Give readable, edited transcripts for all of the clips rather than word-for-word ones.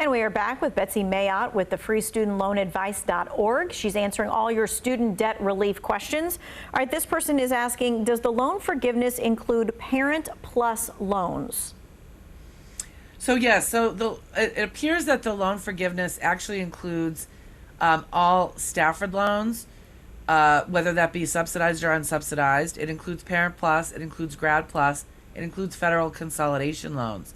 And we are back with Betsy Mayotte with the freestudentloanadvice.org. She's answering all your student debt relief questions. All right, this person is asking, does the loan forgiveness include Parent Plus loans? So yes, it appears that the loan forgiveness actually includes all Stafford loans, whether that be subsidized or unsubsidized. It includes Parent Plus, it includes Grad Plus, it includes federal consolidation loans.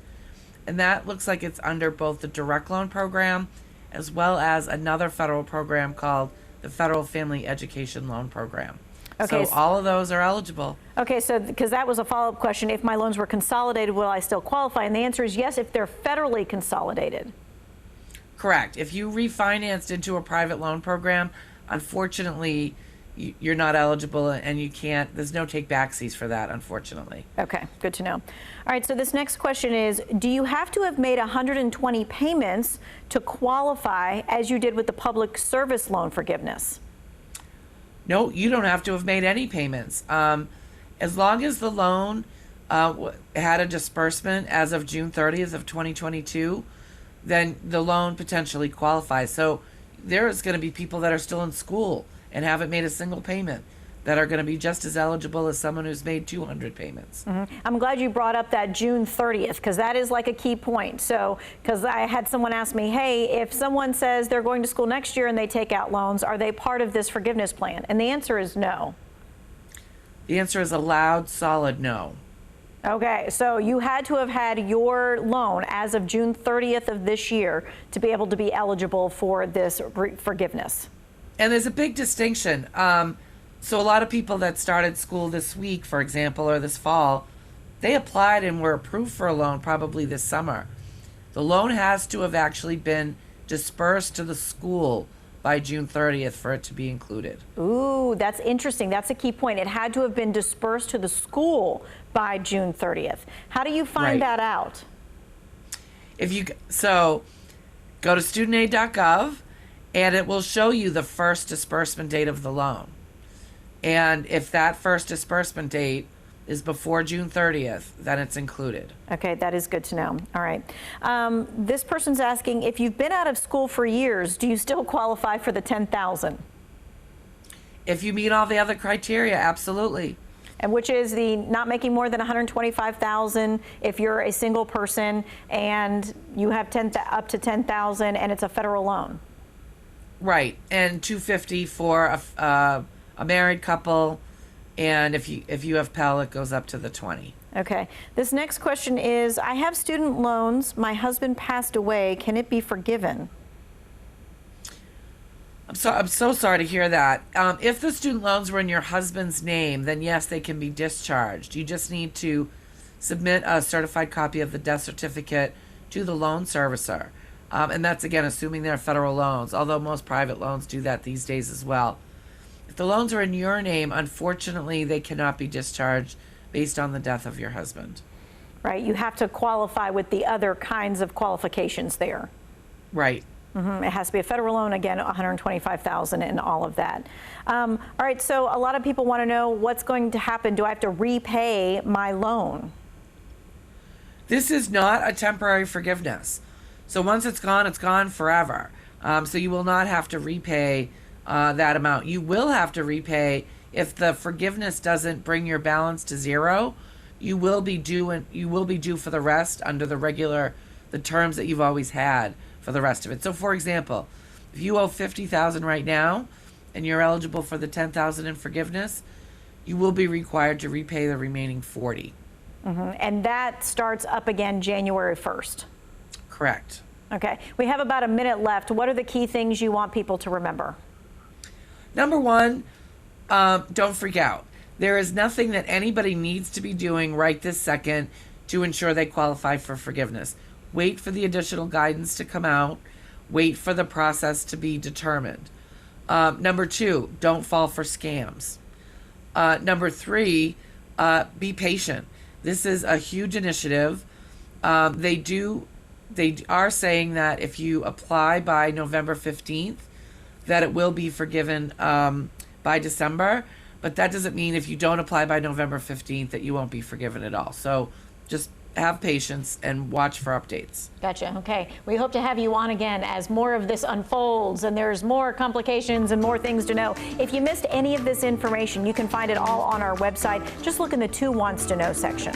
And that looks like it's under both the direct loan program as well as another federal program called the Federal Family Education Loan Program. Okay, so all of those are eligible. Okay, so because that was a follow-up question, if my loans were consolidated, will I still qualify? And the answer is yes, if they're federally consolidated. Correct. If you refinanced into a private loan program, unfortunately, you're not eligible and you can't, there's no take backsies for that, unfortunately. Okay, good to know. All right, so this next question is, do you have to have made 120 payments to qualify as you did with the public service loan forgiveness? No, you don't have to have made any payments. As long as the loan had a disbursement as of June 30th of 2022, then the loan potentially qualifies. So there is going to be people that are still in school and haven't made a single payment that are going to be just as eligible as someone who's made 200 payments. I'm glad you brought up that June 30th, because that is like a key point. So, because I had someone ask me, hey, if someone says they're going to school next year and they take out loans, are they part of this forgiveness plan? And the answer is no. The answer is a loud, solid no. Okay, so you had to have had your loan as of June 30th of this year to be able to be eligible for this forgiveness. And there's a big distinction. So a lot of people that started school this week, for example, or this fall, they applied and were approved for a loan probably this summer. The loan has to have actually been dispersed to the school by June 30th for it to be included. Ooh, that's interesting. That's a key point. It had to have been dispersed to the school by June 30th. How do you find that out? So go to studentaid.gov and it will show you the first disbursement date of the loan. And if that first disbursement date is before June 30th, then it's included. Okay, that is good to know. All right. This person's asking, if you've been out of school for years, do you still qualify for the $10,000? If you meet all the other criteria, absolutely. And which is the not making more than $125,000 if you're a single person and you have up to $10,000 and it's a federal loan. Right, and $250 for a married couple, and if you have Pell, it goes up to the 20. Okay. This next question is, I have student loans. My husband passed away. Can it be forgiven? I'm so sorry to hear that. If the student loans were in your husband's name, then yes, they can be discharged. You just need to submit a certified copy of the death certificate to the loan servicer. And that's, again, assuming they're federal loans, although most private loans do that these days as well. If the loans are in your name, unfortunately, they cannot be discharged based on the death of your husband. Right. You have to qualify with the other kinds of qualifications there. Right. It has to be a federal loan, again, $125,000 and all of that. All right. So a lot of people want to know what's going to happen. Do I have to repay my loan? This is not a temporary forgiveness. So once it's gone forever. So you will not have to repay that amount. You will have to repay if the forgiveness doesn't bring your balance to zero. You will be due for the rest under the terms that you've always had for the rest of it. So for example, if you owe $50,000 right now and you're eligible for the $10,000 in forgiveness, you will be required to repay the remaining $40,000. And that starts up again January 1st. Correct. Okay. We have about a minute left. What are the key things you want people to remember? Number one, don't freak out. There is nothing that anybody needs to be doing right this second to ensure they qualify for forgiveness. Wait for the additional guidance to come out. Wait for the process to be determined. Number two, don't fall for scams. Number three, be patient. This is a huge initiative. They are saying that if you apply by November 15th, that it will be forgiven by December, but that doesn't mean if you don't apply by November 15th that you won't be forgiven at all. So just have patience and watch for updates. Gotcha. Okay. We hope to have you on again as more of this unfolds and there's more complications and more things to know. If you missed any of this information, you can find it all on our website. Just look in the Who Wants to Know section.